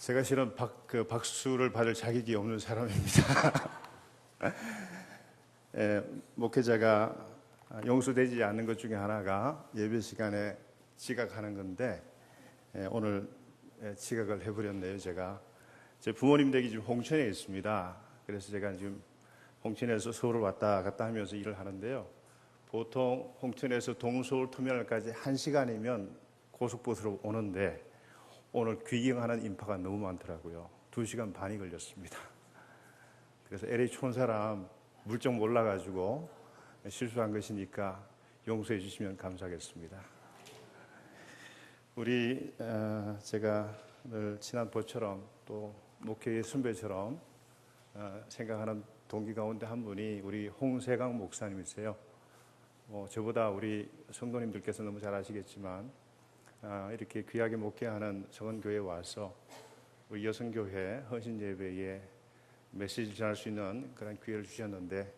제가 실은 박수를 받을 자격이 없는 사람입니다. 목회자가 용서되지 않는 것 중에 하나가 예배 시간에 지각하는 건데 오늘 지각을 해버렸네요. 제 부모님 댁이 지금 홍천에 있습니다. 그래서 제가 지금 홍천에서 서울을 왔다 갔다 하면서 일을 하는데요. 보통 홍천에서 동서울 터미널까지 1시간이면 고속버스로 오는데 오늘 귀경하는 인파가 너무 많더라고요. 2시간 반이 걸렸습니다. 그래서 LA 촌 사람 물정 몰라가지고 실수한 것이니까 용서해 주시면 감사하겠습니다. 제가 늘 친한 보처럼 또 목회의 선배처럼 생각하는 동기 가운데 한 분이 우리 홍세강 목사님이세요. 저보다 우리 성도님들께서 너무 잘 아시겠지만 이렇게 귀하게 목회하는 성원교회에 와서 우리 여성교회 헌신예배에 메시지를 전할 수 있는 그런 기회를 주셨는데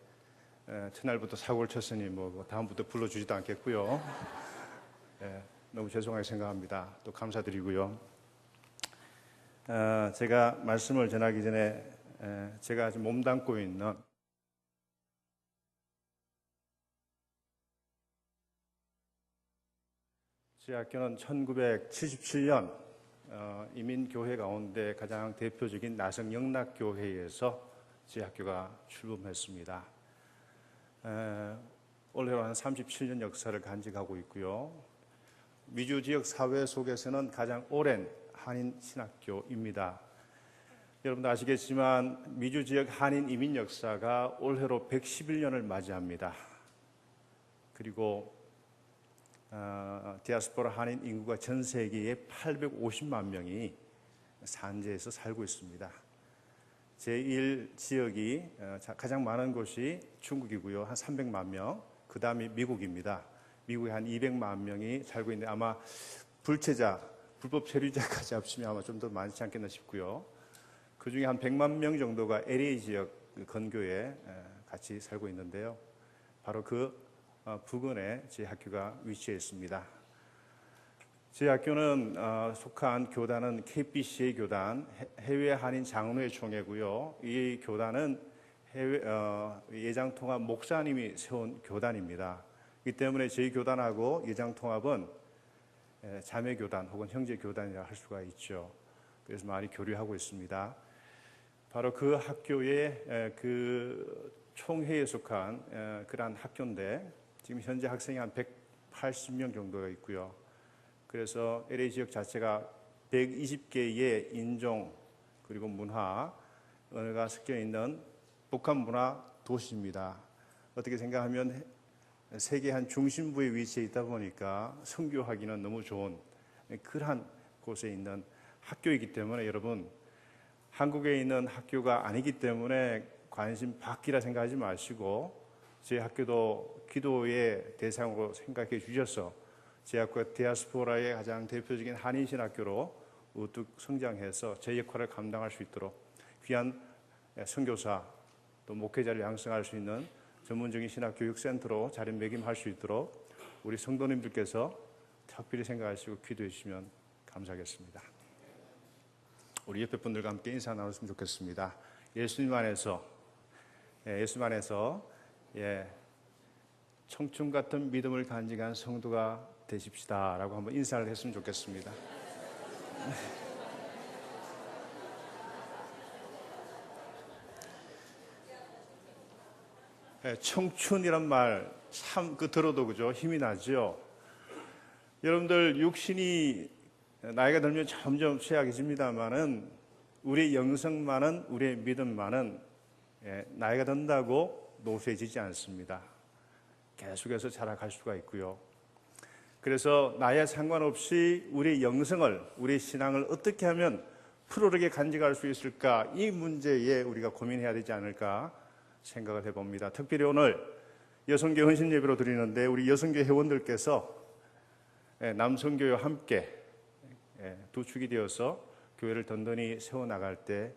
첫날부터 사고를 쳤으니 다음부터 불러주지도 않겠고요. 너무 죄송하게 생각합니다. 또 감사드리고요. 제가 말씀을 전하기 전에 제가 지금 몸담고 있는 제 학교는 1977년 이민교회 가운데 가장 대표적인 나성영락교회에서 제 학교가 출범했습니다. 올해로 한 37년 역사를 간직하고 있고요. 미주 지역 사회 속에서는 가장 오랜 한인 신학교입니다. 여러분도 아시겠지만 미주 지역 한인 이민 역사가 올해로 111년을 맞이합니다. 그리고 디아스포라 한인 인구가 전 세계에 850만 명이 산지에서 살고 있습니다. 제1지역이 가장 많은 곳이 중국이고요. 한 300만 명. 그 다음이 미국입니다. 미국에 한 200만 명이 살고 있는데 아마 불법 체류자까지 합치면 아마 좀 더 많지 않겠나 싶고요. 그 중에 한 100만 명 정도가 LA 지역 건교에 같이 살고 있는데요. 바로 그 부근에 제 학교가 위치해 있습니다. 제 학교는 속한 교단은 KBCA 교단, 해외 한인 장로회 총회고요. 이 교단은 예장통합 목사님이 세운 교단입니다. 이 때문에 저희 교단하고 예장통합은 자매교단 혹은 형제교단이라 할 수가 있죠. 그래서 많이 교류하고 있습니다. 바로 그 학교의 그 총회에 속한 그러한 학교인데 지금 현재 학생이 한 180명 정도가 있고요. 그래서 LA 지역 자체가 120개의 인종 그리고 문화, 언어가 섞여 있는 북한 문화 도시입니다. 어떻게 생각하면 세계 한 중심부에 위치해 있다 보니까 선교하기는 너무 좋은 그러한 곳에 있는 학교이기 때문에 여러분 한국에 있는 학교가 아니기 때문에 관심 받기라 생각하지 마시고 제 학교도 기도의 대상으로 생각해 주셔서 제 학교가 디아스포라의 가장 대표적인 한인신학교로 우뚝 성장해서 제 역할을 감당할 수 있도록 귀한 선교사 또 목회자를 양성할 수 있는 전문적인 신학교육센터로 자리매김할 수 있도록 우리 성도님들께서 특별히 생각하시고 기도해 주시면 감사하겠습니다. 우리 옆에 분들과 함께 인사 나눴으면 좋겠습니다. 예수님 안에서 청춘 같은 믿음을 간직한 성도가 되십시다 라고 한번 인사를 했으면 좋겠습니다. 청춘이란 말 참 들어도 그죠? 힘이 나죠? 여러분들 육신이 나이가 들면 점점 쇠약해집니다만은 우리의 영성만은 우리의 믿음만은 나이가 든다고 노쇠지지 않습니다. 계속해서 자라갈 수가 있고요. 그래서 나이에 상관없이 우리의 영성을, 우리의 신앙을 어떻게 하면 푸르르게 간직할 수 있을까? 이 문제에 우리가 고민해야 되지 않을까 생각을 해봅니다. 특별히 오늘 여성교회 헌신예배로 드리는데 우리 여성교회 회원들께서 남성교회와 함께 두 축이 되어서 교회를 든든히 세워나갈 때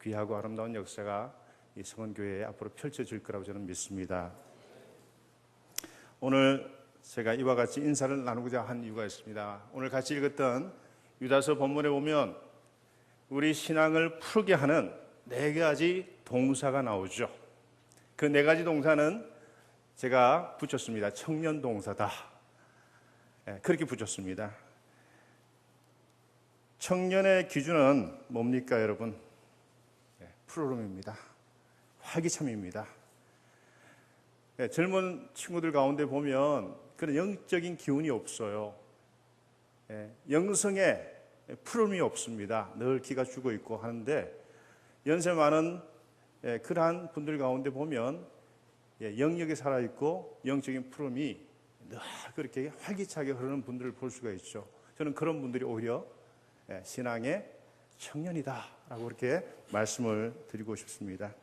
귀하고 아름다운 역사가 이 성원교회에 앞으로 펼쳐질 거라고 저는 믿습니다. 오늘 제가 이와 같이 인사를 나누고자 한 이유가 있습니다. 오늘 같이 읽었던 유다서 본문에 보면 우리 신앙을 푸르게 하는 네 가지 동사가 나오죠. 그 네 가지 동사는 제가 붙였습니다. 청년 동사다. 그렇게 붙였습니다. 청년의 기준은 뭡니까, 여러분? 푸르름입니다. 활기참입니다. 젊은 친구들 가운데 보면 그런 영적인 기운이 없어요. 영성에 푸름이 없습니다. 늘 기가 죽어 있고 하는데, 연세 많은 그러한 분들 가운데 보면 영역에 살아있고 영적인 푸름이 늘 그렇게 활기차게 흐르는 분들을 볼 수가 있죠. 저는 그런 분들이 오히려 신앙의 청년이다라고 그렇게 말씀을 드리고 싶습니다.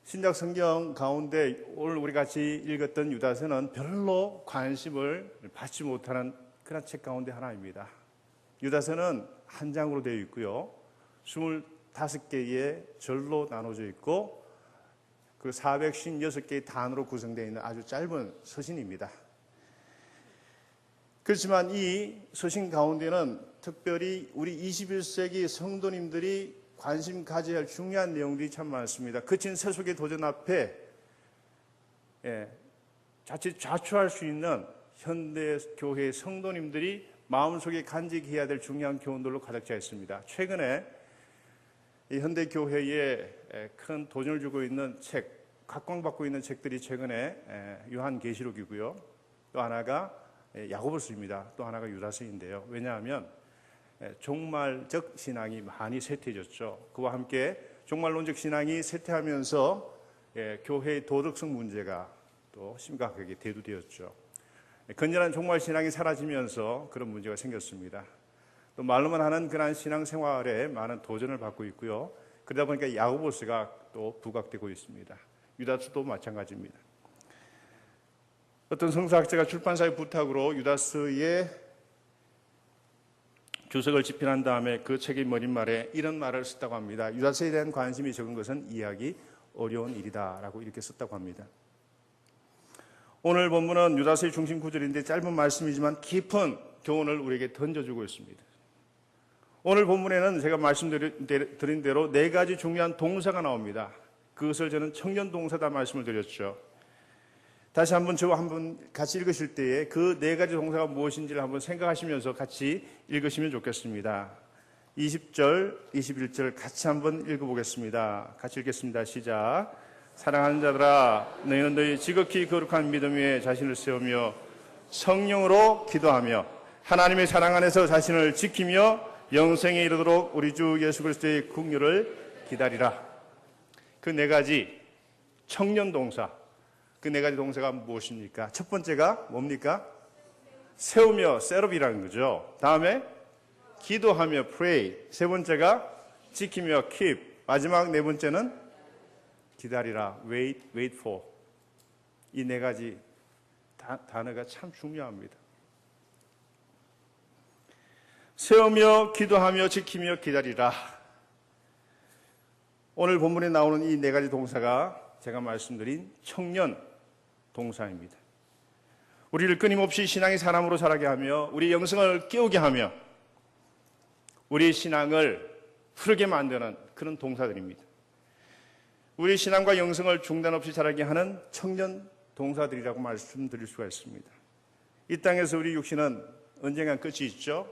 신약 성경 가운데 오늘 우리 같이 읽었던 유다서는 별로 관심을 받지 못하는 그런 책 가운데 하나입니다. 유다서는 한 장으로 되어 있고요. 25개의 절로 나눠져 있고 그 456개의 단어로 구성되어 있는 아주 짧은 서신입니다. 그렇지만 이 서신 가운데는 특별히 우리 21세기 성도님들이 관심 가져야 할 중요한 내용들이 참 많습니다. 거친 세속의 도전 앞에 자칫 좌초할 수 있는 현대 교회의 성도님들이 마음속에 간직해야 될 중요한 교훈들로 가득 차 있습니다. 최근에 이 현대 교회에 큰 도전을 주고 있는 책, 각광받고 있는 책들이 최근에 요한계시록이고요. 또 하나가 야고보서입니다. 또 하나가 유다서인데요. 왜냐하면 종말적 신앙이 많이 쇠퇴해졌죠. 그와 함께 종말론적 신앙이 쇠퇴하면서 교회의 도덕성 문제가 또 심각하게 대두되었죠. 건전한 종말 신앙이 사라지면서 그런 문제가 생겼습니다. 또 말로만 하는 그러한 신앙생활에 많은 도전을 받고 있고요. 그러다 보니까 야고보서가 또 부각되고 있습니다. 유다서도 마찬가지입니다. 어떤 성서학자가 출판사의 부탁으로 유다서의 주석을 집필한 다음에 그 책의 머릿말에 이런 말을 썼다고 합니다. 유다서에 대한 관심이 적은 것은 이해하기 어려운 일이다라고 이렇게 썼다고 합니다. 오늘 본문은 유다서의 중심 구절인데 짧은 말씀이지만 깊은 교훈을 우리에게 던져주고 있습니다. 오늘 본문에는 제가 말씀드린 대로 네 가지 중요한 동사가 나옵니다. 그것을 저는 청년 동사다 말씀을 드렸죠. 다시 한번 저와 한번 같이 읽으실 때에 그 네 가지 동사가 무엇인지를 한번 생각하시면서 같이 읽으시면 좋겠습니다. 20절, 21절 같이 한번 읽어보겠습니다. 같이 읽겠습니다. 시작. 사랑하는 자들아, 너희는 너희 지극히 거룩한 믿음 위에 자신을 세우며 성령으로 기도하며 하나님의 사랑 안에서 자신을 지키며 영생에 이르도록 우리 주 예수 그리스도의 긍휼을 기다리라. 그 네 가지 청년 동사, 그 네 가지 동사가 무엇입니까? 첫 번째가 뭡니까? 세우며, 셋업이라는 거죠. 다음에 기도하며, pray. 세 번째가 지키며, keep. 마지막 네 번째는 기다리라, wait for. 이 네 가지 단어가 참 중요합니다. 세우며, 기도하며, 지키며, 기다리라. 오늘 본문에 나오는 이 네 가지 동사가 제가 말씀드린 청년 동사입니다. 우리를 끊임없이 신앙의 사람으로 자라게 하며 우리 영성을 깨우게 하며 우리 신앙을 흐르게 만드는 그런 동사들입니다. 우리 신앙과 영성을 중단 없이 자라게 하는 청년 동사들이라고 말씀드릴 수가 있습니다. 이 땅에서 우리 육신은 언젠간 끝이 있죠.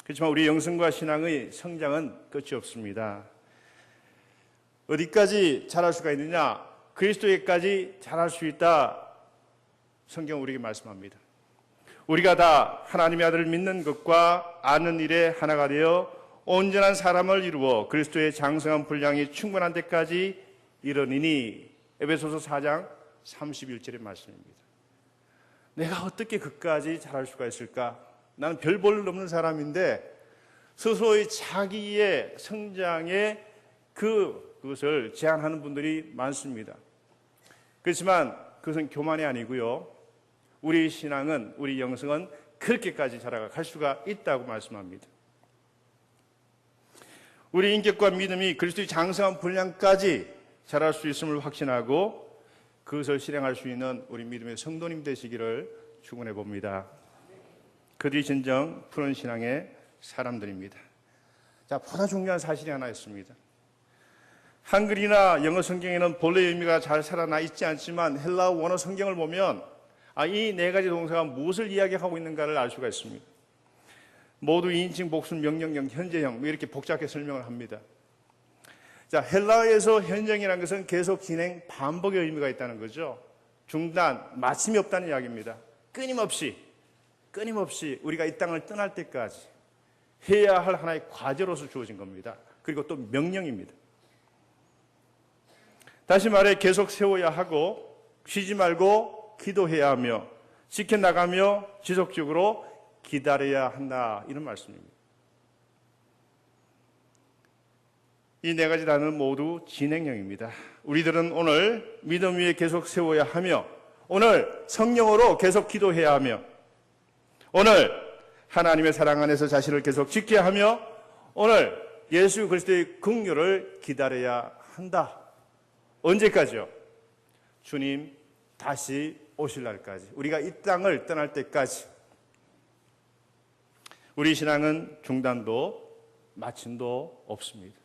그렇지만 우리 영성과 신앙의 성장은 끝이 없습니다. 어디까지 자랄 수가 있느냐? 그리스도에까지 자랄 수 있다. 성경은 우리에게 말씀합니다. 우리가 다 하나님의 아들을 믿는 것과 아는 일에 하나가 되어 온전한 사람을 이루어 그리스도의 장성한 분량이 충분한 데까지 이르니니. 에베소서 4장 31절의 말씀입니다. 내가 어떻게 그까지 자랄 수가 있을까? 나는 별 볼 없는 사람인데 스스로의 자기의 성장에 그것을 제한하는 분들이 많습니다. 그렇지만 그것은 교만이 아니고요. 우리 신앙은, 우리 영성은 그렇게까지 자라갈 수가 있다고 말씀합니다. 우리 인격과 믿음이 그리스도의 장성한 분량까지 자랄 수 있음을 확신하고 그것을 실행할 수 있는 우리 믿음의 성도님 되시기를 축원해 봅니다. 그들이 진정 푸른 신앙의 사람들입니다. 자, 보다 중요한 사실이 하나 있습니다. 한글이나 영어 성경에는 본래 의미가 잘 살아나 있지 않지만 헬라어 원어 성경을 보면 이 네 가지 동사가 무엇을 이야기하고 있는가를 알 수가 있습니다. 모두 2인칭 복수 명령형, 현재형 이렇게 복잡하게 설명을 합니다. 자, 헬라어에서 현재형이라는 것은 계속 진행, 반복의 의미가 있다는 거죠. 중단, 마침이 없다는 이야기입니다. 끊임없이 우리가 이 땅을 떠날 때까지 해야 할 하나의 과제로서 주어진 겁니다. 그리고 또 명령입니다. 다시 말해 계속 세워야 하고 쉬지 말고 기도해야 하며 지켜나가며 지속적으로 기다려야 한다, 이런 말씀입니다. 이 네 가지 단어는 모두 진행형입니다. 우리들은 오늘 믿음 위에 계속 세워야 하며 오늘 성령으로 계속 기도해야 하며 오늘 하나님의 사랑 안에서 자신을 계속 지켜야 하며 오늘 예수 그리스도의 긍휼을 기다려야 한다. 언제까지요? 주님 다시 오실 날까지, 우리가 이 땅을 떠날 때까지. 우리 신앙은 중단도 마침도 없습니다.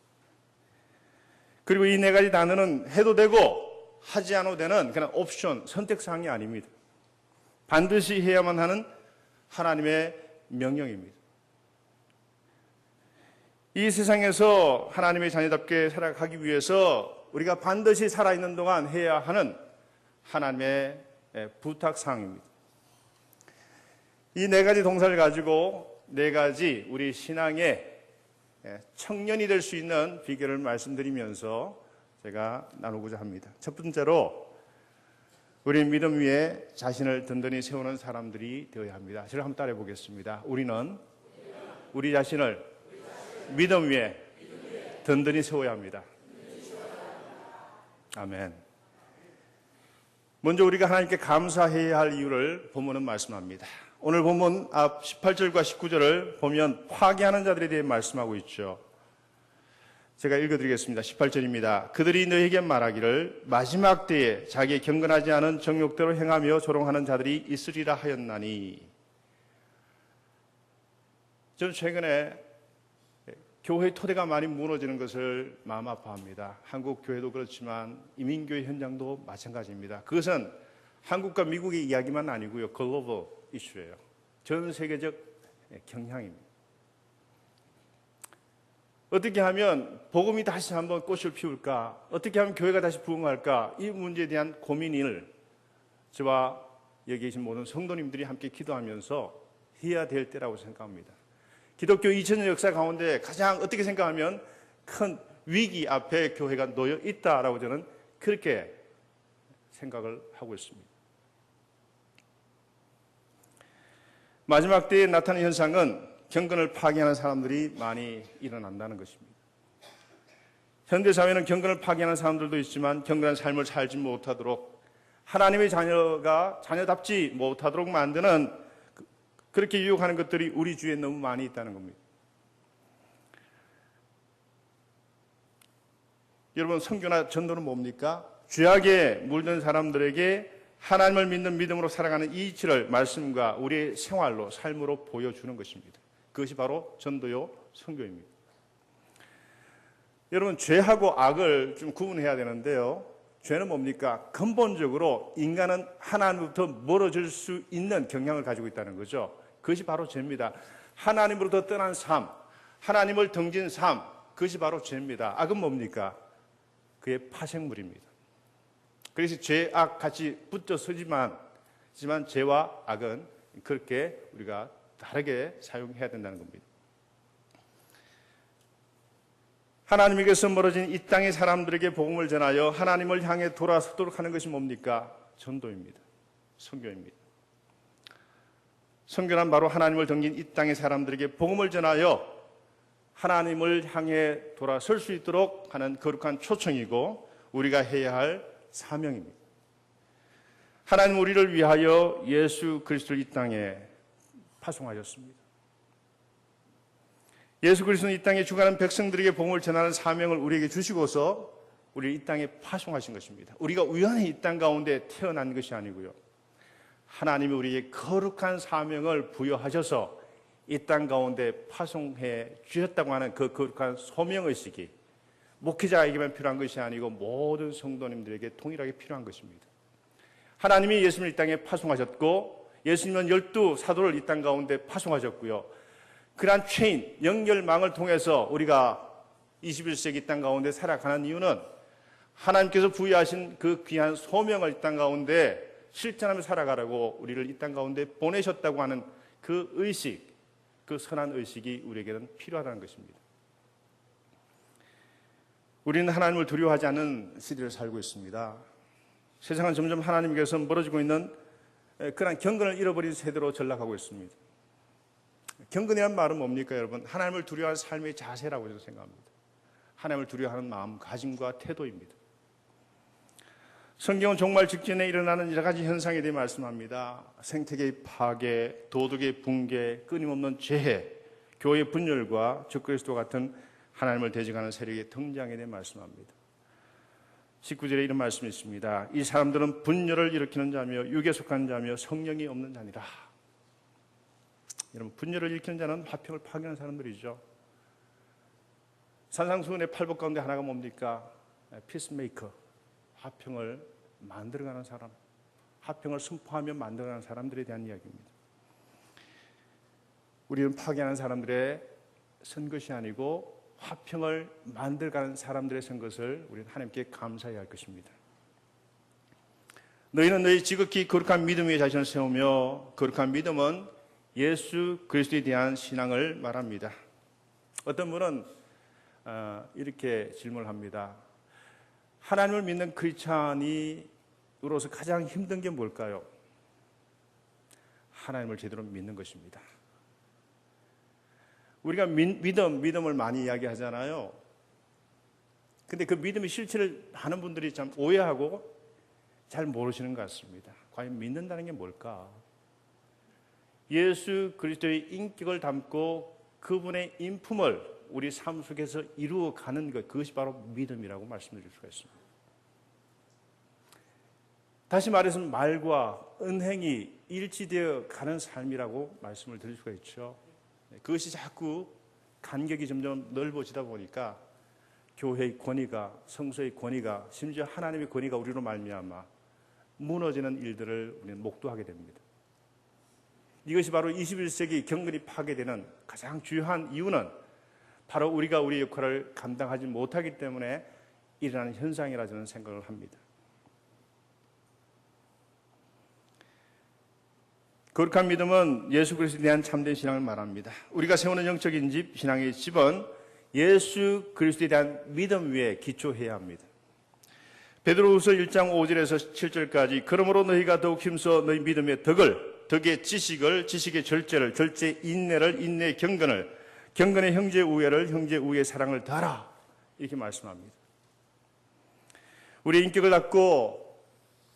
그리고 이 네 가지 단어는 해도 되고 하지 않아도 되는 그냥 옵션, 선택사항이 아닙니다. 반드시 해야만 하는 하나님의 명령입니다. 이 세상에서 하나님의 자녀답게 살아가기 위해서 우리가 반드시 살아있는 동안 해야 하는 하나님의 부탁사항입니다. 이 네 가지 동사를 가지고 네 가지 우리 신앙의 청년이 될 수 있는 비결을 말씀드리면서 제가 나누고자 합니다. 첫 번째로 우리 믿음 위에 자신을 든든히 세우는 사람들이 되어야 합니다. 저를 한번 따라해 보겠습니다. 우리는 우리 자신을 믿음 위에 든든히 세워야 합니다. 아멘. 먼저 우리가 하나님께 감사해야 할 이유를 본문은 말씀합니다. 오늘 본문 앞 18절과 19절을 보면 파괴하는 자들에 대해 말씀하고 있죠. 제가 읽어드리겠습니다. 18절입니다. 그들이 너희에게 말하기를 마지막 때에 자기의 경건하지 않은 정욕대로 행하며 조롱하는 자들이 있으리라 하였나니. 저는 최근에 교회의 토대가 많이 무너지는 것을 마음 아파합니다. 한국 교회도 그렇지만 이민교회 현장도 마찬가지입니다. 그것은 한국과 미국의 이야기만 아니고요, 글로벌 이슈예요. 전 세계적 경향입니다. 어떻게 하면 복음이 다시 한번 꽃을 피울까? 어떻게 하면 교회가 다시 부흥할까? 이 문제에 대한 고민을 저와 여기 계신 모든 성도님들이 함께 기도하면서 해야 될 때라고 생각합니다. 기독교 2000년 역사 가운데 가장 어떻게 생각하면 큰 위기 앞에 교회가 놓여 있다라고 저는 그렇게 생각을 하고 있습니다. 마지막 때에 나타나는 현상은 경건을 파괴하는 사람들이 많이 일어난다는 것입니다. 현대사회는 경건을 파괴하는 사람들도 있지만 경건한 삶을 살지 못하도록 하나님의 자녀가 자녀답지 못하도록 만드는 그렇게 유혹하는 것들이 우리 주위에 너무 많이 있다는 겁니다. 여러분, 선교나 전도는 뭡니까? 죄악에 물든 사람들에게 하나님을 믿는 믿음으로 살아가는 이 이치를 말씀과 우리의 생활로, 삶으로 보여주는 것입니다. 그것이 바로 전도요, 선교입니다. 여러분, 죄하고 악을 좀 구분해야 되는데요. 죄는 뭡니까? 근본적으로 인간은 하나님부터 멀어질 수 있는 경향을 가지고 있다는 거죠. 그것이 바로 죄입니다. 하나님으로부터 떠난 삶, 하나님을 등진 삶, 그것이 바로 죄입니다. 악은 뭡니까? 그의 파생물입니다. 그래서 죄, 악 같이 붙어 서지만 죄와 악은 그렇게 우리가 다르게 사용해야 된다는 겁니다. 하나님에게서 멀어진 이 땅의 사람들에게 복음을 전하여 하나님을 향해 돌아서도록 하는 것이 뭡니까? 전도입니다. 선교입니다. 선교란 바로 하나님을 등진 이 땅의 사람들에게 복음을 전하여 하나님을 향해 돌아설 수 있도록 하는 거룩한 초청이고 우리가 해야 할 사명입니다. 하나님 우리를 위하여 예수 그리스도를 이 땅에 파송하셨습니다. 예수 그리스도는 이 땅에 죽어가는 백성들에게 복음을 전하는 사명을 우리에게 주시고서 우리를 이 땅에 파송하신 것입니다. 우리가 우연히 이 땅 가운데 태어난 것이 아니고요. 하나님이 우리에게 거룩한 사명을 부여하셔서 이 땅 가운데 파송해 주셨다고 하는 그 거룩한 소명의식이 목회자에게만 필요한 것이 아니고 모든 성도님들에게 동일하게 필요한 것입니다. 하나님이 예수님을 이 땅에 파송하셨고 예수님은 12 사도를 이 땅 가운데 파송하셨고요. 그러한 체인, 연결망을 통해서 우리가 21세기 땅 가운데 살아가는 이유는 하나님께서 부여하신 그 귀한 소명을 이 땅 가운데 실천하며 살아가라고 우리를 이 땅 가운데 보내셨다고 하는 그 의식, 그 선한 의식이 우리에게는 필요하다는 것입니다. 우리는 하나님을 두려워하지 않는 시대를 살고 있습니다. 세상은 점점 하나님께서 멀어지고 있는 그런 경건을 잃어버린 세대로 전락하고 있습니다. 경건이란 말은 뭡니까, 여러분? 하나님을 두려워하는 삶의 자세라고 저는 생각합니다. 하나님을 두려워하는 마음가짐과 태도입니다. 성경은 종말 직전에 일어나는 여러 가지 현상에 대해 말씀합니다. 생태계의 파괴, 도덕의 붕괴, 끊임없는 재해, 교회의 분열과 적그리스도 같은 하나님을 대적하는 세력의 등장에 대해 말씀합니다. 19절에 이런 말씀이 있습니다. 이 사람들은 분열을 일으키는 자며 육에 속한 자며 성령이 없는 자니라. 여러분, 분열을 일으키는 자는 화평을 파괴하는 사람들이죠. 산상수훈의 팔복 가운데 하나가 뭡니까? 피스메이커, 화평을 만들어가는 사람, 화평을 선포하며 만들어가는 사람들에 대한 이야기입니다. 우리는 파괴하는 사람들의 선 것이 아니고 화평을 만들어가는 사람들의 선 것을 우리는 하나님께 감사해야 할 것입니다. 너희는 너희 지극히 거룩한 믿음 위에 자신을 세우며, 거룩한 믿음은 예수 그리스도에 대한 신앙을 말합니다. 어떤 분은 이렇게 질문을 합니다. 하나님을 믿는 크리스찬으로서 가장 힘든 게 뭘까요? 하나님을 제대로 믿는 것입니다. 우리가 믿음을 많이 이야기하잖아요. 근데 그 믿음의 실체를 많은 분들이 참 오해하고 잘 모르시는 것 같습니다. 과연 믿는다는 게 뭘까? 예수 그리스도의 인격을 담고 그분의 인품을 우리 삶 속에서 이루어가는 것, 그것이 바로 믿음이라고 말씀드릴 수가 있습니다. 다시 말해서 말과 은행이 일치되어 가는 삶이라고 말씀을 드릴 수가 있죠. 그것이 자꾸 간격이 점점 넓어지다 보니까 교회의 권위가, 성소의 권위가, 심지어 하나님의 권위가 우리로 말미암아 무너지는 일들을 우리는 목도하게 됩니다. 이것이 바로 21세기 경건이 파괴되는 가장 주요한 이유는 바로 우리가 우리의 역할을 감당하지 못하기 때문에 일어나는 현상이라 저는 생각을 합니다. 거룩한 믿음은 예수 그리스도에 대한 참된 신앙을 말합니다. 우리가 세우는 영적인 집, 신앙의 집은 예수 그리스도에 대한 믿음 위에 기초해야 합니다. 베드로후서 1장 5절에서 7절까지 그러므로 너희가 더욱 힘써 너희 믿음의 덕의 지식을, 지식의 절제를, 절제의 인내를, 인내의 경건을, 경건의 형제 우애를, 형제 우애의 사랑을 더하라. 이렇게 말씀합니다. 우리의 인격을 닦고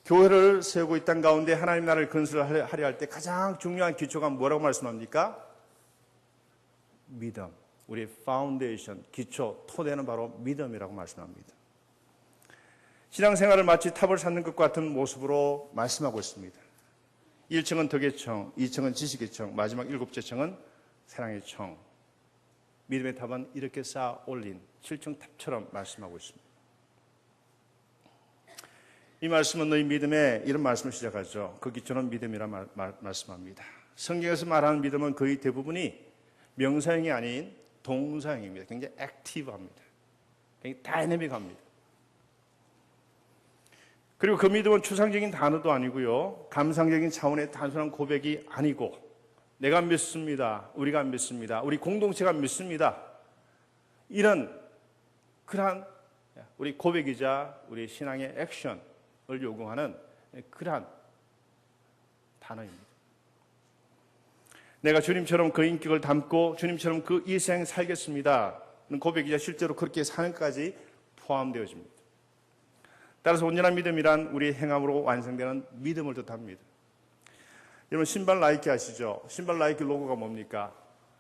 교회를 세우고 이 땅 가운데 하나님 나라를 건설하려 할 때 가장 중요한 기초가 뭐라고 말씀합니까? 믿음. 우리의 파운데이션, 기초, 토대는 바로 믿음이라고 말씀합니다. 신앙생활을 마치 탑을 쌓는 것과 같은 모습으로 말씀하고 있습니다. 1층은 덕의 청, 2층은 지식의 청, 마지막 7째 층은 사랑의 청. 믿음의 탑은 이렇게 쌓아 올린 7층 탑처럼 말씀하고 있습니다. 이 말씀은 너희 믿음에 이런 말씀을 시작하죠. 그 기초는 믿음이라 말씀합니다. 성경에서 말하는 믿음은 거의 대부분이 명사형이 아닌 동사형입니다. 굉장히 액티브합니다. 굉장히 다이내믹합니다. 그리고 그 믿음은 추상적인 단어도 아니고요. 감상적인 차원의 단순한 고백이 아니고 내가 믿습니다. 우리가 믿습니다. 우리 공동체가 믿습니다. 이런 그러한 우리 고백이자 우리 신앙의 액션을 요구하는 그러한 단어입니다. 내가 주님처럼 그 인격을 담고 주님처럼 그 일생 살겠습니다. 고백이자 실제로 그렇게 사는까지 포함되어집니다. 따라서 온전한 믿음이란 우리의 행함으로 완성되는 믿음을 뜻합니다. 여러분 신발 나이키 아시죠? 신발 나이키 로고가 뭡니까?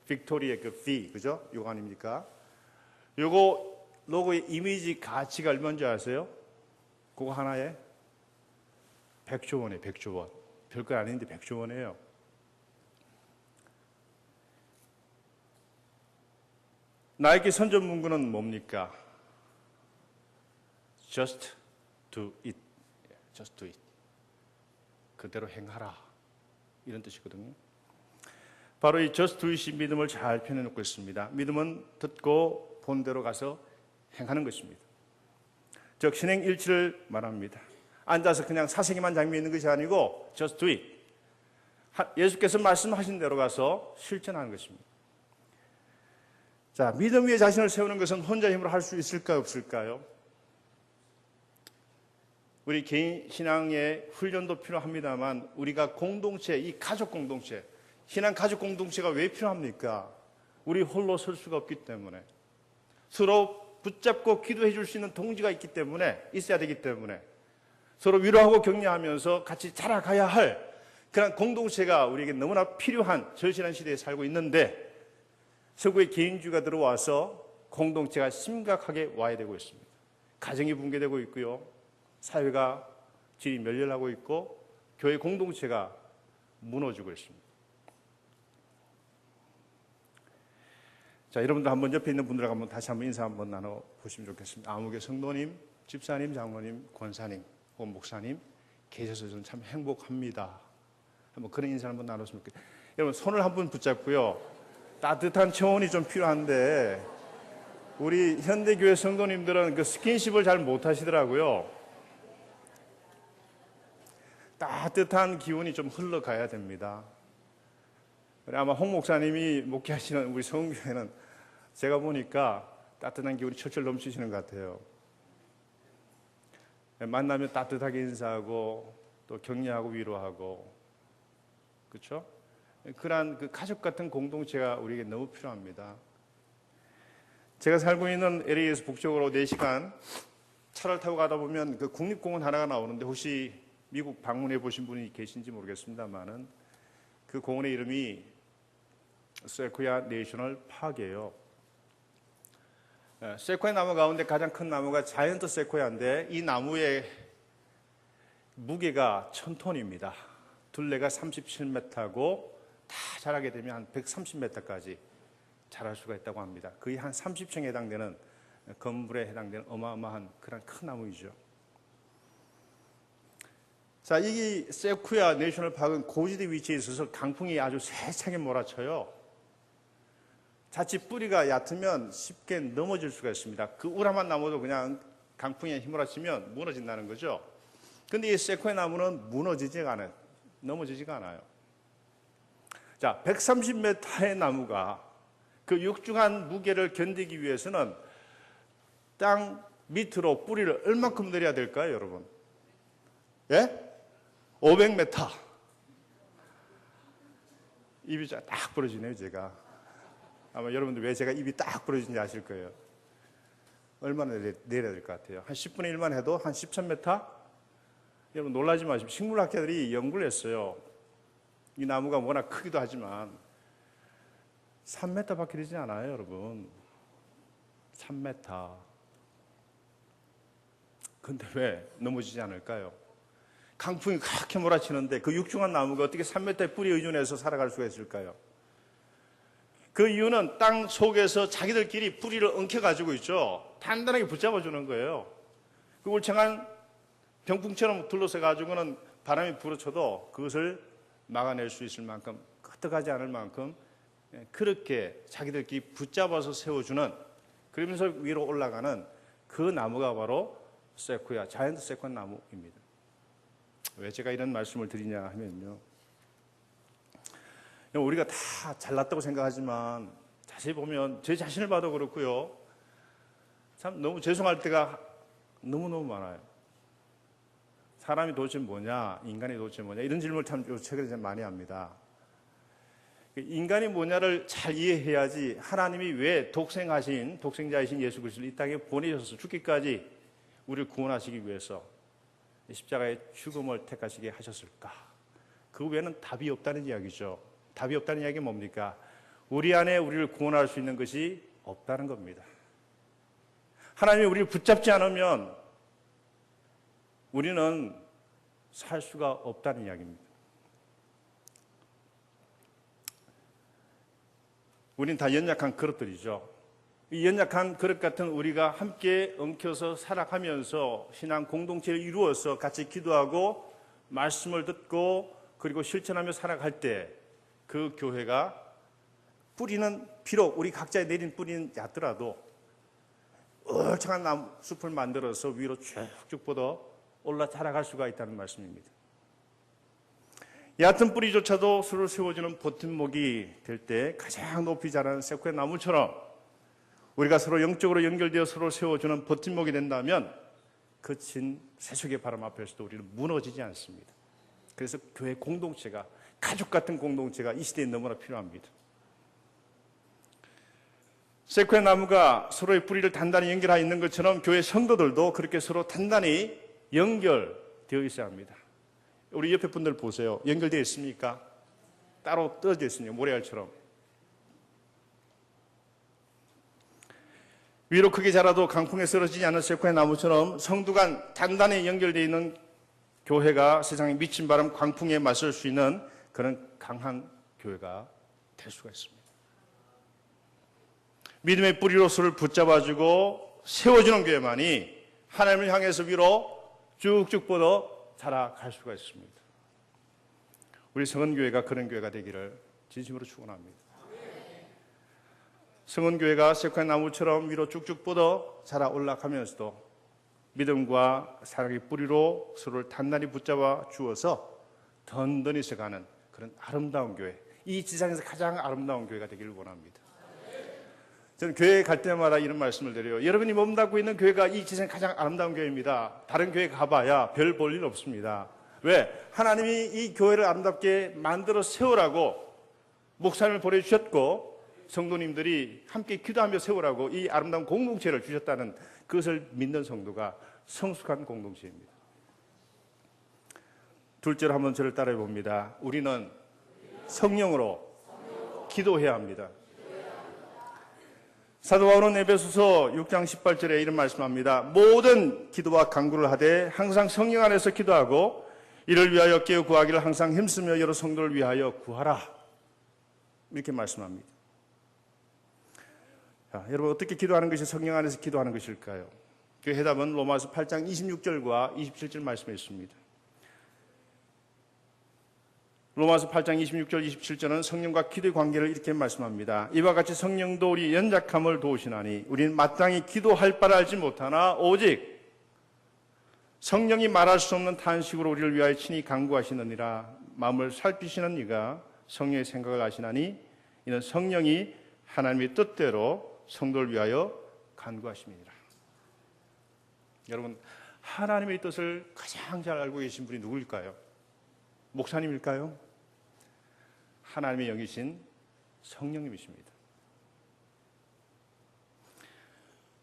빅토리의 그 V, 그죠? 요거 아닙니까? 요거 로고의 이미지 가치가 얼마인지 아세요? 그거 하나에 100조 원이에요. 100조 원. 별거 아닌데 100조 원이에요. 나에게 선전 문구는 뭡니까? Just do it. Just do it. 그대로 행하라. 이런 뜻이거든요. 바로 이 just do it이 믿음을 잘 표현해놓고 있습니다. 믿음은 듣고 본 대로 가서 행하는 것입니다. 즉 신행일치를 말합니다. 앉아서 그냥 사색에만 잠겨 있는 것이 아니고 just do it. 예수께서 말씀하신 대로 가서 실천하는 것입니다. 자, 믿음 위에 자신을 세우는 것은 혼자 힘으로 할 수 있을까요, 없을까요? 우리 개인 신앙의 훈련도 필요합니다만 우리가 공동체, 이 가족 공동체, 신앙 가족 공동체가 왜 필요합니까? 우리 홀로 설 수가 없기 때문에 서로 붙잡고 기도해 줄 수 있는 동지가 있기 때문에 있어야 되기 때문에 서로 위로하고 격려하면서 같이 자라가야 할 그런 공동체가 우리에게 너무나 필요한 절실한 시대에 살고 있는데 서구의 개인주의가 들어와서 공동체가 심각하게 와야 되고 있습니다. 가정이 붕괴되고 있고요. 사회가 질이 멸렬하고 있고 교회 공동체가 무너지고 있습니다. 자, 여러분들 한번 옆에 있는 분들하고 한번 다시 한번 인사 한번 나눠보시면 좋겠습니다. 아무개 성도님, 집사님, 장로님, 권사님, 혹은 목사님 계셔서 저는 참 행복합니다. 한번 그런 인사 한번 나눴으면 좋겠습니다. 여러분 손을 한번 붙잡고요. 따뜻한 청혼이 좀 필요한데 우리 현대교회 성도님들은 그 스킨십을 잘 못하시더라고요. 따뜻한 기운이 좀 흘러가야 됩니다. 아마 홍 목사님이 목회하시는 우리 성교회는 제가 보니까 따뜻한 기운이 철철 넘치시는 것 같아요. 만나면 따뜻하게 인사하고 또 격려하고 위로하고, 그렇죠? 그러한 그 가족 같은 공동체가 우리에게 너무 필요합니다. 제가 살고 있는 LA에서 북쪽으로 4시간 차를 타고 가다 보면 그 국립공원 하나가 나오는데 혹시 미국 방문해 보신 분이 계신지 모르겠습니다만은 그 공원의 이름이 세코야 내셔널 파크예요. 세코야 나무 가운데 가장 큰 나무가 자이언트 세코야인데 이 나무의 무게가 1000톤입니다. 둘레가 37m고 다 자라게 되면 한 130m까지 자랄 수가 있다고 합니다. 거의 한 30층에 해당되는 건물에 해당되는 어마어마한 그런 큰 나무이죠. 자, 이 세코야 내셔널 파크는 고지대 위치에 있어서 강풍이 아주 세차게 몰아쳐요. 자칫 뿌리가 얕으면 쉽게 넘어질 수가 있습니다. 그 우람한 나무도 그냥 강풍에 휘몰아치면 무너진다는 거죠. 그런데 이 세코야 나무는 무너지지가 않아요. 넘어지지가 않아요. 자, 130m의 나무가 그 육중한 무게를 견디기 위해서는 땅 밑으로 뿌리를 얼만큼 내려야 될까요, 여러분? 예? 500m. 입이 딱 부러지네요, 제가. 아마 여러분들 왜 제가 입이 딱 부러지는지 아실 거예요. 얼마나 내려야 될 것 같아요? 한 10분의 1만 해도 한 10,000m? 여러분 놀라지 마시고 식물학자들이 연구를 했어요. 이 나무가 워낙 크기도 하지만 3m밖에 되지 않아요, 여러분. 3m. 근데 왜 넘어지지 않을까요? 강풍이 그렇게 몰아치는데 그 육중한 나무가 어떻게 3m의 뿌리에 의존해서 살아갈 수가 있을까요? 그 이유는 땅 속에서 자기들끼리 뿌리를 엉켜가지고 있죠. 단단하게 붙잡아주는 거예요. 그 울창한 병풍처럼 둘러싸가지고는 바람이 불어쳐도 그것을 막아낼 수 있을 만큼, 끄떡하지 않을 만큼 그렇게 자기들끼리 붙잡아서 세워주는, 그러면서 위로 올라가는 그 나무가 바로 세코야, 자이언트 세코야 나무입니다. 왜 제가 이런 말씀을 드리냐 하면요, 우리가 다 잘났다고 생각하지만 자세히 보면 제 자신을 봐도 그렇고요, 참 너무 죄송할 때가 너무너무 많아요. 사람이 도대체 뭐냐, 인간이 도대체 뭐냐, 이런 질문을 참 최근에 많이 합니다. 인간이 뭐냐를 잘 이해해야지 하나님이 왜 독생자이신 예수 그리스도를 이 땅에 보내셔서 죽기까지 우리를 구원하시기 위해서 십자가의 죽음을 택하시게 하셨을까? 그 외에는 답이 없다는 이야기죠. 답이 없다는 이야기는 뭡니까? 우리 안에 우리를 구원할 수 있는 것이 없다는 겁니다. 하나님이 우리를 붙잡지 않으면 우리는 살 수가 없다는 이야기입니다. 우리는 다 연약한 그릇들이죠. 이 연약한 그릇 같은 우리가 함께 엉켜서 살아가면서 신앙 공동체를 이루어서 같이 기도하고 말씀을 듣고 그리고 실천하며 살아갈 때 그 교회가 뿌리는 비록 우리 각자의 내린 뿌리는 얕더라도 울창한 나무 숲을 만들어서 위로 쭉쭉 뻗어 올라 자라갈 수가 있다는 말씀입니다. 얕은 뿌리조차도 서로 세워주는 버팀목이 될 때 가장 높이 자라는 세코야 나무처럼 우리가 서로 영적으로 연결되어 서로 세워주는 버팀목이 된다면 거친 세속의 바람 앞에서도 우리는 무너지지 않습니다. 그래서 교회 공동체가 가족 같은 공동체가 이 시대에 너무나 필요합니다. 세코야 나무가 서로의 뿌리를 단단히 연결하여 있는 것처럼 교회 성도들도 그렇게 서로 단단히 연결되어 있어야 합니다. 우리 옆에 분들 보세요. 연결되어 있습니까? 따로 떨어져 있습니까? 모래알처럼. 위로 크게 자라도 강풍에 쓰러지지 않는 세코야 나무처럼 성도 간 단단히 연결되어 있는 교회가 세상에 미친 바람 광풍에 맞설 수 있는 그런 강한 교회가 될 수가 있습니다. 믿음의 뿌리로서를 붙잡아주고 세워주는 교회만이 하나님을 향해서 위로 쭉쭉 뻗어 자라갈 수가 있습니다. 우리 성은교회가 그런 교회가 되기를 진심으로 축원합니다. 성은교회가 세코야 나무처럼 위로 쭉쭉 뻗어 자라 올라가면서도 믿음과 사랑의 뿌리로 서로를 단단히 붙잡아 주어서 든든히 서가는 그런 아름다운 교회, 이 지상에서 가장 아름다운 교회가 되기를 원합니다. 저는 교회에 갈 때마다 이런 말씀을 드려요. 여러분이 몸담고 있는 교회가 이 지상에 가장 아름다운 교회입니다. 다른 교회 가봐야 별 볼 일 없습니다. 왜? 하나님이 이 교회를 아름답게 만들어 세우라고 목사님을 보내주셨고 성도님들이 함께 기도하며 세우라고 이 아름다운 공동체를 주셨다는 그것을 믿는 성도가 성숙한 공동체입니다. 둘째로 한번 저를 따라해 봅니다. 우리는 성령으로 기도해야 합니다. 사도 바울은 에베소서 6장 18절에 이런 말씀합니다. 모든 기도와 간구를 하되 항상 성령 안에서 기도하고 이를 위하여 깨어 구하기를 항상 힘쓰며 여러 성도를 위하여 구하라. 이렇게 말씀합니다. 자, 여러분 어떻게 기도하는 것이 성령 안에서 기도하는 것일까요? 그 해답은 로마서 8장 26절과 27절 말씀에 있습니다. 로마서 8장 26절 27절은 성령과 기도의 관계를 이렇게 말씀합니다. 이와 같이 성령도 우리 연약함을 도우시나니 우리는 마땅히 기도할 바를 알지 못하나 오직 성령이 말할 수 없는 탄식으로 우리를 위하여 친히 간구하시느니라. 마음을 살피시는 이가 성령의 생각을 아시나니 이는 성령이 하나님의 뜻대로 성도를 위하여 간구하심이니라. 여러분, 하나님의 뜻을 가장 잘 알고 계신 분이 누구일까요? 목사님일까요? 하나님의 영이신 성령님이십니다.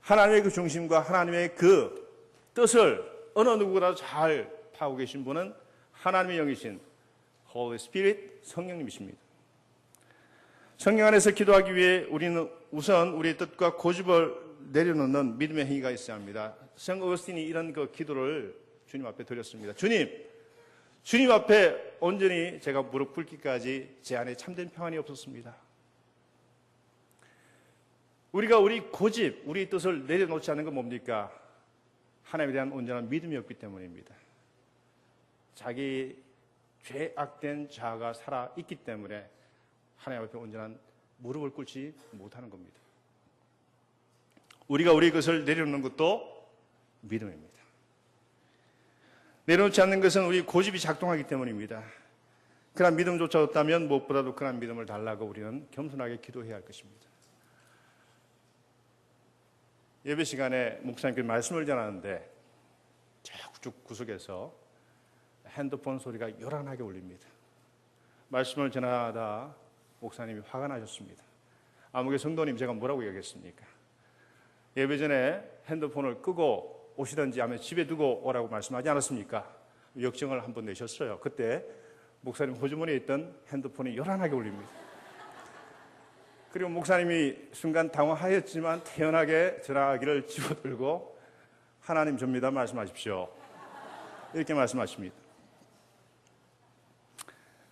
하나님의 그 중심과 하나님의 그 뜻을 어느 누구보다도 잘 파고 계신 분은 하나님의 영이신 Holy Spirit 성령님이십니다. 성령 안에서 기도하기 위해 우리는 우선 우리의 뜻과 고집을 내려놓는 믿음의 행위가 있어야 합니다. 성 어거스틴이 이런 그 기도를 주님 앞에 드렸습니다. 주님 앞에 온전히 제가 무릎 꿇기까지 제 안에 참된 평안이 없었습니다. 우리가 우리 고집, 우리 뜻을 내려놓지 않는 건 뭡니까? 하나님에 대한 온전한 믿음이 없기 때문입니다. 자기 죄악된 자아가 살아있기 때문에 하나님 앞에 온전한 무릎을 꿇지 못하는 겁니다. 우리가 우리 것을 내려놓는 것도 믿음입니다. 내려놓지 않는 것은 우리 고집이 작동하기 때문입니다. 그런 믿음조차 없다면 무엇보다도 그런 믿음을 달라고 우리는 겸손하게 기도해야 할 것입니다. 예배 시간에 목사님께 말씀을 전하는데 저쪽 구석에서 핸드폰 소리가 요란하게 울립니다. 말씀을 전하다 목사님이 화가 나셨습니다. 아무개 성도님 제가 뭐라고 얘기했습니까? 예배 전에 핸드폰을 끄고 오시든지 하면 집에 두고 오라고 말씀하지 않았습니까? 역정을 한번 내셨어요. 그때 목사님 호주머니에 있던 핸드폰이 요란하게 울립니다. 그리고 목사님이 순간 당황하였지만 태연하게 전화기를 집어들고 하나님 접니다 말씀하십시오. 이렇게 말씀하십니다.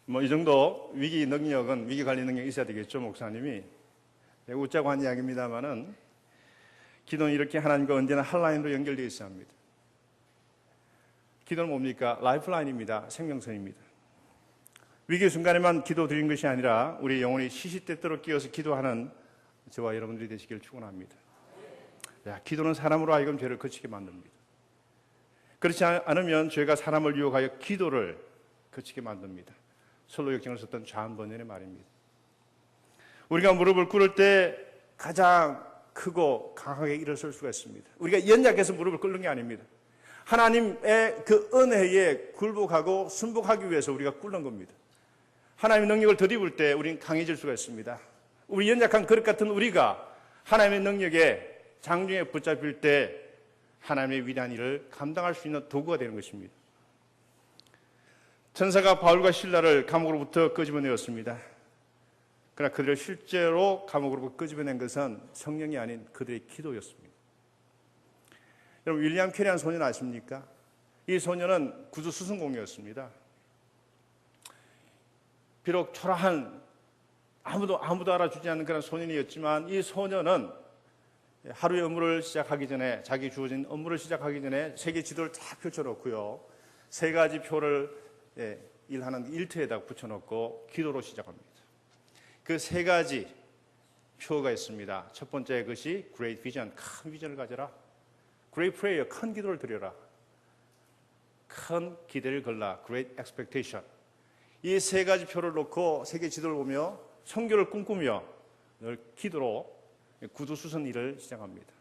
뭐 이 정도 위기 관리 능력이 있어야 되겠죠, 목사님이. 웃자고 한 이야기입니다만은 기도는 이렇게 하나님과 언제나 핫라인으로 연결되어 있어야 합니다. 기도는 뭡니까? 라이프라인입니다. 생명선입니다. 위기 순간에만 기도 드린 것이 아니라 우리 영혼이 시시때때로 끼어서 기도하는 저와 여러분들이 되시길 축원합니다. 기도는 사람으로 하여금 죄를 거치게 만듭니다. 그렇지 않으면 죄가 사람을 유혹하여 기도를 거치게 만듭니다. 솔로 역정을 썼던 존 번연의 말입니다. 우리가 무릎을 꿇을 때 가장 크고 강하게 일어설 수가 있습니다. 우리가 연약해서 무릎을 꿇는 게 아닙니다. 하나님의 그 은혜에 굴복하고 순복하기 위해서 우리가 꿇는 겁니다. 하나님의 능력을 덧입을 때 우리는 강해질 수가 있습니다. 우리 연약한 그릇 같은 우리가 하나님의 능력에 장중에 붙잡힐 때 하나님의 위대한 일을 감당할 수 있는 도구가 되는 것입니다. 천사가 바울과 실라를 감옥으로부터 끄집어내었습니다. 그러나 그들을 실제로 감옥으로부터 끄집어낸 것은 성령이 아닌 그들의 기도였습니다. 여러분, 윌리엄 캐리한 소년 아십니까? 이 소년은 구두 수선공이었습니다. 비록 초라한 아무도 알아주지 않는 그런 소년이었지만 이 소년은 하루의 업무를 시작하기 전에, 자기 주어진 업무를 시작하기 전에 세계 지도를 쫙 펼쳐놓고요, 3가지 표를 일하는 일터에다 붙여놓고 기도로 시작합니다. 그 3가지 표가 있습니다. 첫 번째 것이 Great Vision, 큰 비전을 가져라. Great Prayer, 큰 기도를 드려라. 큰 기대를 걸라. Great Expectation. 이 3가지 표를 놓고 세계 지도를 보며 선교를 꿈꾸며 늘 기도로 구두수선 일을 시작합니다.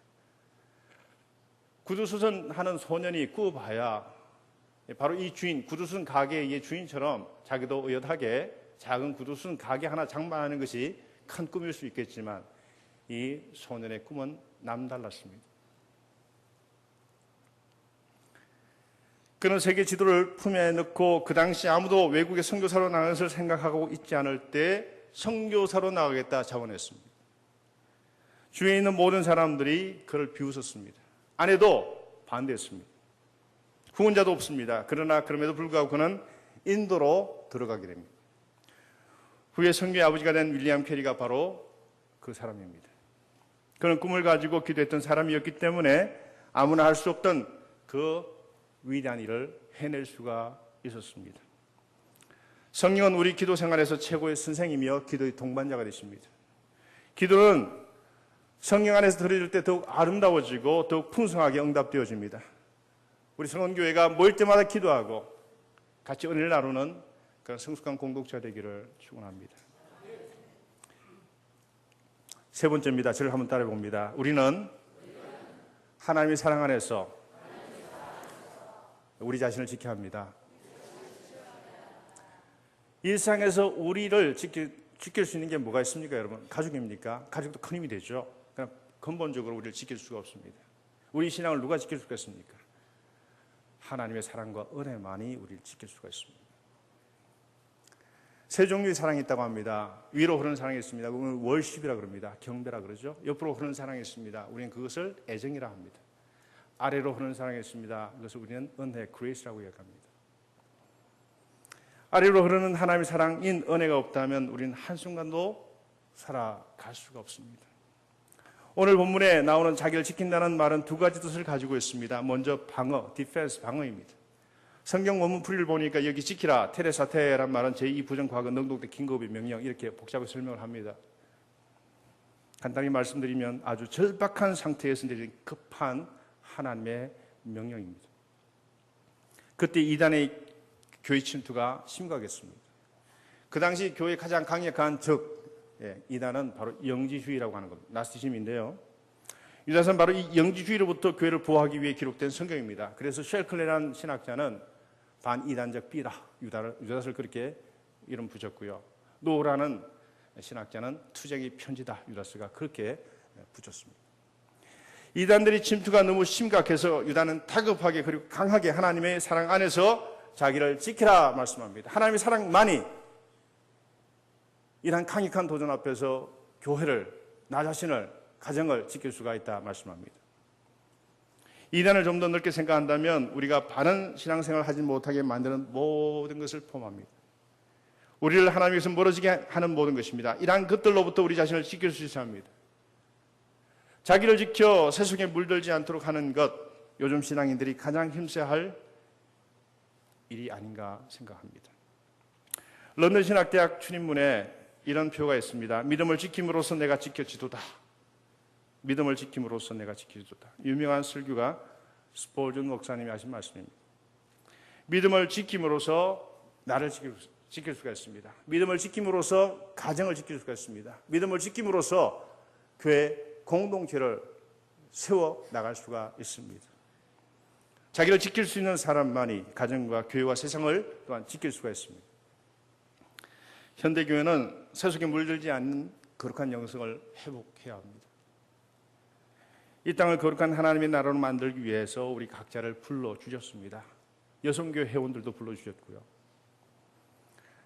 구두수선하는 소년이 꾸봐야 바로 이 주인, 구두수선 가게의 주인처럼 자기도 의젓하게 작은 구두수선 가게 하나 장만하는 것이 큰 꿈일 수 있겠지만 이 소년의 꿈은 남달랐습니다. 그는 세계 지도를 품에 넣고 그 당시 아무도 외국에 선교사로 나가는 것을 생각하고 있지 않을 때 선교사로 나가겠다 자원했습니다. 주위에 있는 모든 사람들이 그를 비웃었습니다. 아내도 반대했습니다. 후원자도 없습니다. 그러나 그럼에도 불구하고 그는 인도로 들어가게 됩니다. 후에 선교의 아버지가 된 윌리엄 캐리가 바로 그 사람입니다. 그는 꿈을 가지고 기도했던 사람이었기 때문에 아무나 할 수 없던 그 위대한 일을 해낼 수가 있었습니다. 성령은 우리 기도 생활에서 최고의 선생이며 기도의 동반자가 되십니다. 기도는 성령 안에서 드려질 때 더욱 아름다워지고 더욱 풍성하게 응답되어집니다. 우리 성원교회가 모일 때마다 기도하고 같이 은혜를 나누는 그런 성숙한 공동체가 되기를 축원합니다. 3번째입니다. 저를 한번 따라해 봅니다. 우리는 하나님의 사랑 안에서 우리 자신을 지켜야 합니다. 일상에서 우리를 지킬 수 있는 게 뭐가 있습니까, 여러분? 가족입니까? 가족도 큰 힘이 되죠. 그냥 근본적으로 우리를 지킬 수가 없습니다. 우리 신앙을 누가 지킬 수가 있습니까? 하나님의 사랑과 은혜만이 우리를 지킬 수가 있습니다. 3종류의 사랑이 있다고 합니다. 위로 흐르는 사랑이 있습니다. 그건 월십이라 그럽니다. 경배라 그러죠. 옆으로 흐르는 사랑이 있습니다. 우리는 그것을 애정이라 합니다. 아래로 흐르는 사랑이 있습니다. 그것을 우리는 은혜, 그레이스라고 이야기합니다. 아래로 흐르는 하나님의 사랑인 은혜가 없다면 우리는 한순간도 살아갈 수가 없습니다. 오늘 본문에 나오는 자기를 지킨다는 말은 2가지 뜻을 가지고 있습니다. 먼저 방어, 디펜스, 방어입니다. 성경 원문 풀이를 보니까 여기 지키라, 테레사테란 말은 제2부정 과거 능동태 긴급의 명령, 이렇게 복잡하게 설명을 합니다. 간단히 말씀드리면 아주 절박한 상태에서 내린 급한 하나님의 명령입니다. 그때 이단의 교회 침투가 심각했습니다. 그 당시 교회의 가장 강력한 적, 이단은 바로 영지주의라고 하는 겁니다. 나스티즘인데요. 유다서는 바로 이 영지주의로부터 교회를 보호하기 위해 기록된 성경입니다. 그래서 쉘클레라는 신학자는 반이단적 B다, 유다서를 그렇게 이름 붙였고요. 노라는 신학자는 투쟁의 편지다, 유다서가 그렇게 붙였습니다. 이단들의 침투가 너무 심각해서 유다는 다급하게 그리고 강하게 하나님의 사랑 안에서 자기를 지키라 말씀합니다. 하나님의 사랑만이 이러한 강력한 도전 앞에서 교회를, 나 자신을, 가정을 지킬 수가 있다 말씀합니다. 이단을 좀 더 넓게 생각한다면 우리가 바른 신앙생활을 하지 못하게 만드는 모든 것을 포함합니다. 우리를 하나님께서 멀어지게 하는 모든 것입니다. 이러한 것들로부터 우리 자신을 지킬 수 있어야 합니다. 자기를 지켜 세속에 물들지 않도록 하는 것, 요즘 신앙인들이 가장 힘써야 할 일이 아닌가 생각합니다. 런던 신학대학 출입문에 이런 표가 있습니다. 믿음을 지킴으로써 내가 지켜지도다. 믿음을 지킴으로써 내가 지켜지도다. 유명한 설교가 스폴전 목사님이 하신 말씀입니다. 믿음을 지킴으로써 나를 지킬 수가 있습니다. 믿음을 지킴으로써 가정을 지킬 수가 있습니다. 믿음을 지킴으로써 교회 공동체를 세워 나갈 수가 있습니다. 자기를 지킬 수 있는 사람만이 가정과 교회와 세상을 또한 지킬 수가 있습니다. 현대교회는 세속에 물들지 않는 거룩한 영성을 회복해야 합니다. 이 땅을 거룩한 하나님의 나라로 만들기 위해서 우리 각자를 불러주셨습니다. 여성교회 회원들도 불러주셨고요.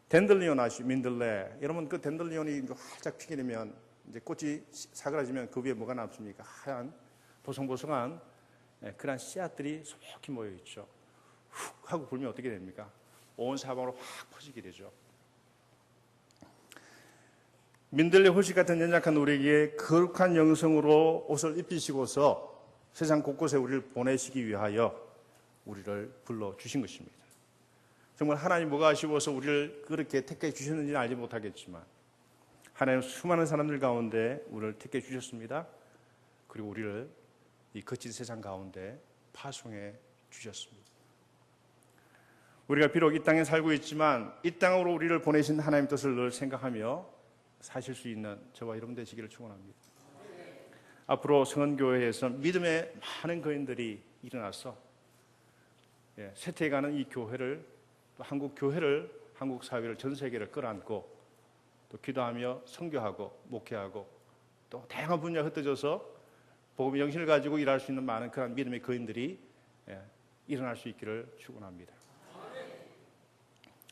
댄들리온 아시죠? 민들레. 여러분 그 댄들리온이 활짝 피게 되면 이제 꽃이 사그라지면 그 위에 뭐가 남습니까? 하얀 보송보송한 그런 씨앗들이 소복히 모여 있죠. 훅 하고 불면 어떻게 됩니까? 온 사방으로 확 퍼지게 되죠. 민들레 홀씨 같은 연약한 우리에게 거룩한 영성으로 옷을 입히시고서 세상 곳곳에 우리를 보내시기 위하여 우리를 불러주신 것입니다. 정말 하나님 뭐가 아쉬워서 우리를 그렇게 택해 주셨는지는 알지 못하겠지만 하나님 수많은 사람들 가운데 우리를 택해 주셨습니다. 그리고 우리를 이 거친 세상 가운데 파송해 주셨습니다. 우리가 비록 이 땅에 살고 있지만 이 땅으로 우리를 보내신 하나님 뜻을 늘 생각하며 사실 수 있는 저와 여러분 되시기를 축원합니다. 앞으로 성은교회에서 믿음의 많은 거인들이 일어나서 쇠퇴해가는 이 교회를 또 한국 교회를 한국 사회를 전 세계를 끌어안고 또 기도하며 선교하고 목회하고 또 다양한 분야에 흩어져서 복음의 영신을 가지고 일할 수 있는 많은 그런 믿음의 거인들이 일어날 수 있기를 축원합니다.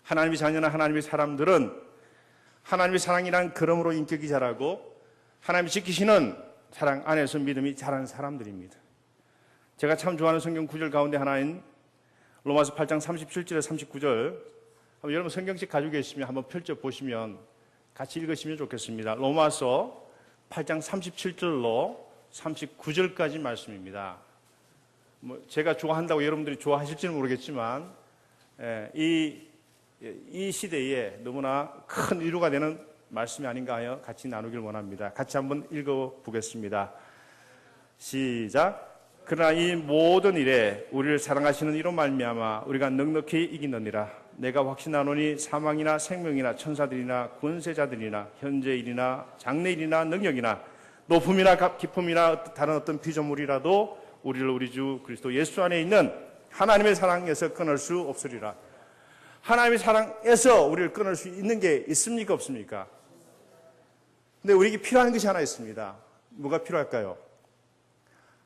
하나님의 자녀나 하나님의 사람들은 하나님의 사랑이란 그러므로 인격이 자라고 하나님이 지키시는 사랑 안에서 믿음이 자라는 사람들입니다. 제가 참 좋아하는 성경 구절 가운데 하나인 로마서 8장 37절에 39절 여러분 성경책 가지고 계시면 한번 펼쳐보시면 같이 읽으시면 좋겠습니다. 로마서 8장 37절로 39절까지 말씀입니다. 제가 좋아한다고 여러분들이 좋아하실지는 모르겠지만 이 시대에 너무나 큰 위로가 되는 말씀이 아닌가 하여 같이 나누길 원합니다. 같이 한번 읽어보겠습니다. 시작. 그러나 이 모든 일에 우리를 사랑하시는 이로 말미암아 우리가 넉넉히 이기느니라. 내가 확신하노니 사망이나 생명이나 천사들이나 권세자들이나 현재일이나 장래일이나 능력이나 높음이나 깊음이나 다른 어떤 피조물이라도 우리를 우리 주 그리스도 예수 안에 있는 하나님의 사랑에서 끊을 수 없으리라. 하나님의 사랑에서 우리를 끊을 수 있는 게 있습니까? 없습니까? 근데 우리에게 필요한 것이 하나 있습니다. 뭐가 필요할까요?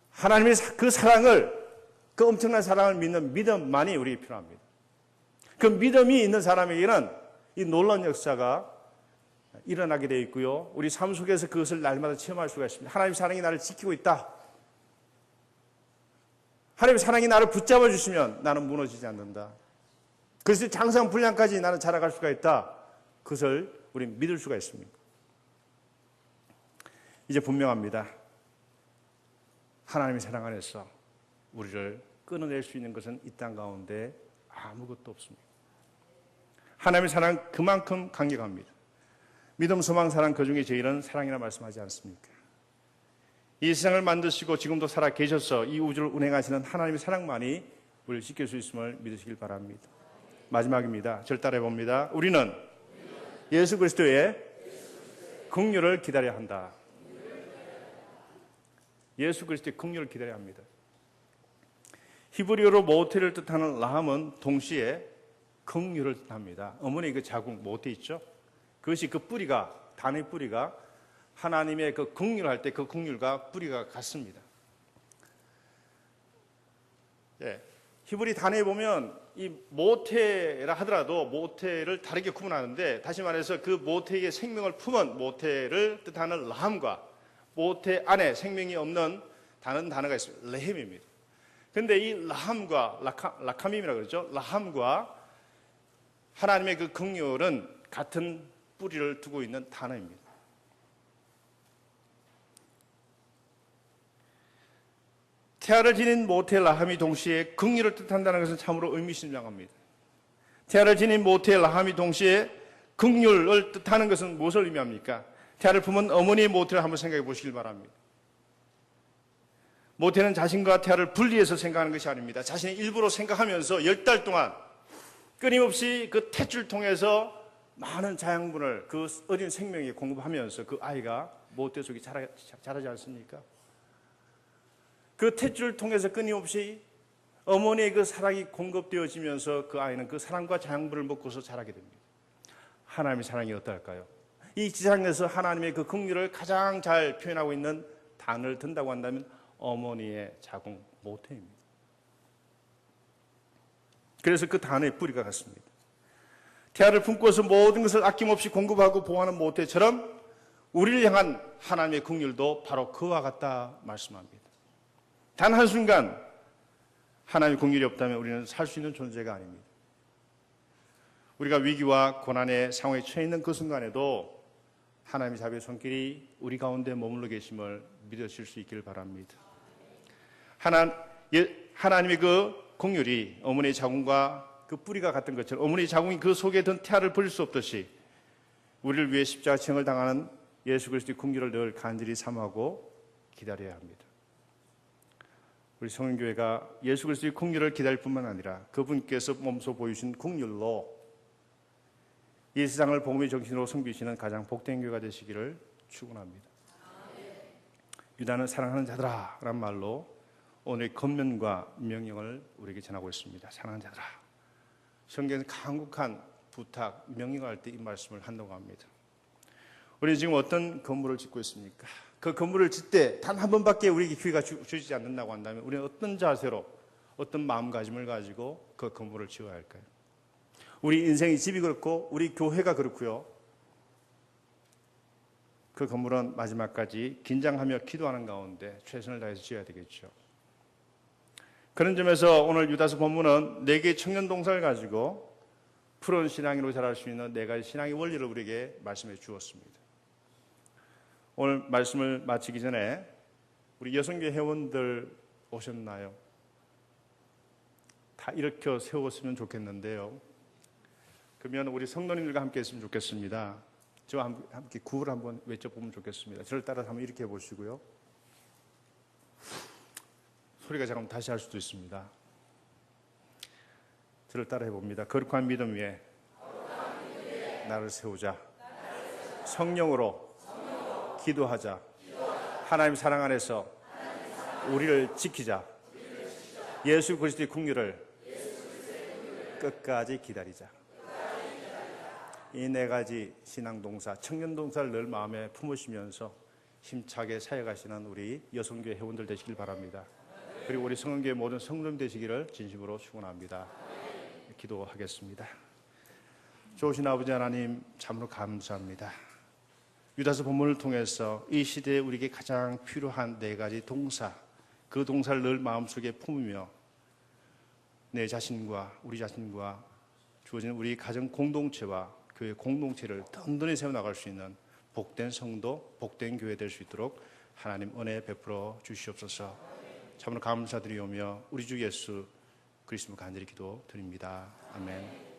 하나님의 그 사랑을, 그 엄청난 사랑을 믿는 믿음만이 우리에게 필요합니다. 그 믿음이 있는 사람에게는 이 놀라운 역사가 일어나게 되어 있고요. 우리 삶 속에서 그것을 날마다 체험할 수가 있습니다. 하나님의 사랑이 나를 지키고 있다. 하나님의 사랑이 나를 붙잡아 주시면 나는 무너지지 않는다. 그래서 장성불량까지 나는 자라갈 수가 있다. 그것을 우리는 믿을 수가 있습니다. 이제 분명합니다. 하나님의 사랑 안에서 우리를 끊어낼 수 있는 것은 이 땅 가운데 아무것도 없습니다. 하나님의 사랑 그만큼 강력합니다. 믿음, 소망, 사랑 그 중에 제일은 사랑이라 말씀하지 않습니까? 이 세상을 만드시고 지금도 살아 계셔서 이 우주를 운행하시는 하나님의 사랑만이 우리를 지킬 수 있음을 믿으시길 바랍니다. 마지막입니다. 절 따라해 봅니다. 우리는 예수 그리스도의 긍휼을 기다려야 한다. 예수 그리스도의 긍휼을 기다려야 합니다. 히브리어로 모태를 뜻하는 라함은 동시에 긍휼을 뜻합니다. 어머니 그 자궁 모태 있죠? 그것이 그 뿌리가, 단의 뿌리가 하나님의 그 긍휼할 때 그 긍휼과 뿌리가 같습니다. 히브리 단어에 보면 이 모태라 하더라도 모태를 다르게 구분하는데, 다시 말해서 그 모태의 생명을 품은 모태를 뜻하는 라함과 모태 안에 생명이 없는 다른 단어가 있습니다. 레헴입니다. 그런데 이 라함과 라카밈이라고 그러죠. 라함과 하나님의 그 긍휼은 같은 뿌리를 두고 있는 단어입니다. 태아를 지닌 모태 라함이 동시에 긍휼을 뜻한다는 것은 참으로 의미심장합니다. 태아를 지닌 모태 라함이 동시에 긍휼을 뜻하는 것은 무엇을 의미합니까? 태아를 품은 어머니의 모태를 한번 생각해 보시길 바랍니다. 모태는 자신과 태아를 분리해서 생각하는 것이 아닙니다. 자신의 일부로 생각하면서 10달 동안 끊임없이 그 탯줄 통해서 많은 자양분을 그 어린 생명에 공급하면서 그 아이가 모태 속에 자라지 않습니까? 그 탯줄을 통해서 끊임없이 어머니의 그 사랑이 공급되어지면서 그 아이는 그 사랑과 자양분을 먹고서 자라게 됩니다. 하나님의 사랑이 어떨까요? 이 지상에서 하나님의 그 긍휼을 가장 잘 표현하고 있는 단어를 든다고 한다면 어머니의 자궁 모태입니다. 그래서 그 단어의 뿌리가 같습니다. 태아를 품고서 모든 것을 아낌없이 공급하고 보호하는 모태처럼 우리를 향한 하나님의 긍휼도 바로 그와 같다 말씀합니다. 단 한순간 하나님의 긍휼이 없다면 우리는 살 수 있는 존재가 아닙니다. 우리가 위기와 고난의 상황에 처해 있는 그 순간에도 하나님의 자비의 손길이 우리 가운데 머물러 계심을 믿으실 수 있기를 바랍니다. 하나님의 그 긍휼이 어머니의 자궁과 그 뿌리가 같은 것처럼 어머니의 자궁이 그 속에 든 태아를 버릴 수 없듯이 우리를 위해 십자가형을 당하는 예수 그리스도의 긍휼을 늘 간절히 삼하고 기다려야 합니다. 우리 성인교회가 예수 그리스도의 긍휼을 기다릴 뿐만 아니라 그분께서 몸소 보이신 긍휼로 이 세상을 복음의 정신으로 섬기시는 가장 복된 교회가 되시기를 축원합니다. 유다는 사랑하는 자들아 라는 말로 오늘 권면과 명령을 우리에게 전하고 있습니다. 사랑하는 자들아. 성경에서 강국한 부탁, 명령할 때 이 말씀을 한다고 합니다. 우리 지금 어떤 건물을 짓고 있습니까? 그 건물을 짓 때 단 한 번밖에 우리에게 기회가 주시지 않는다고 한다면 우리는 어떤 자세로 어떤 마음가짐을 가지고 그 건물을 지어야 할까요? 우리 인생의 집이 그렇고 우리 교회가 그렇고요. 그 건물은 마지막까지 긴장하며 기도하는 가운데 최선을 다해서 지어야 되겠죠. 그런 점에서 오늘 유다서 본문은 4개의 청년 동사를 가지고 푸른 신앙으로 자랄 수 있는 4가지 신앙의 원리를 우리에게 말씀해 주었습니다. 오늘 말씀을 마치기 전에 우리 여성교회 회원들 오셨나요? 다 일으켜 세웠으면 좋겠는데요. 그러면 우리 성도님들과 함께 했으면 좋겠습니다. 저와 함께 구호를 한번 외쳐보면 좋겠습니다. 저를 따라서 한번 이렇게 해보시고요. 소리가 잠깐 다시 할 수도 있습니다. 저를 따라 해봅니다. 거룩한 믿음 위에 나를 세우자. 성령으로 기도하자. 하나님 사랑 안에서 우리를 지키자. 예수 그리스도의 긍휼을 끝까지 기다리자. 이 4가지 신앙동사, 청년동사를 늘 마음에 품으시면서 힘차게 사역하시는 우리 여성교회 회원들 되시길 바랍니다. 그리고 우리 성원교회 모든 성도님 되시기를 진심으로 축원합니다. 기도하겠습니다. 좋으신 아버지 하나님 참으로 감사합니다. 유다서 본문을 통해서 이 시대에 우리에게 가장 필요한 4가지 동사, 그 동사를 늘 마음속에 품으며 내 자신과 우리 자신과 주어진 우리 가정 공동체와 교회 공동체를 든든히 세워나갈 수 있는 복된 성도, 복된 교회 될 수 있도록 하나님 은혜 베풀어 주시옵소서. 참으로 감사드리오며 우리 주 예수 그리스도 간절히 기도드립니다. 아멘.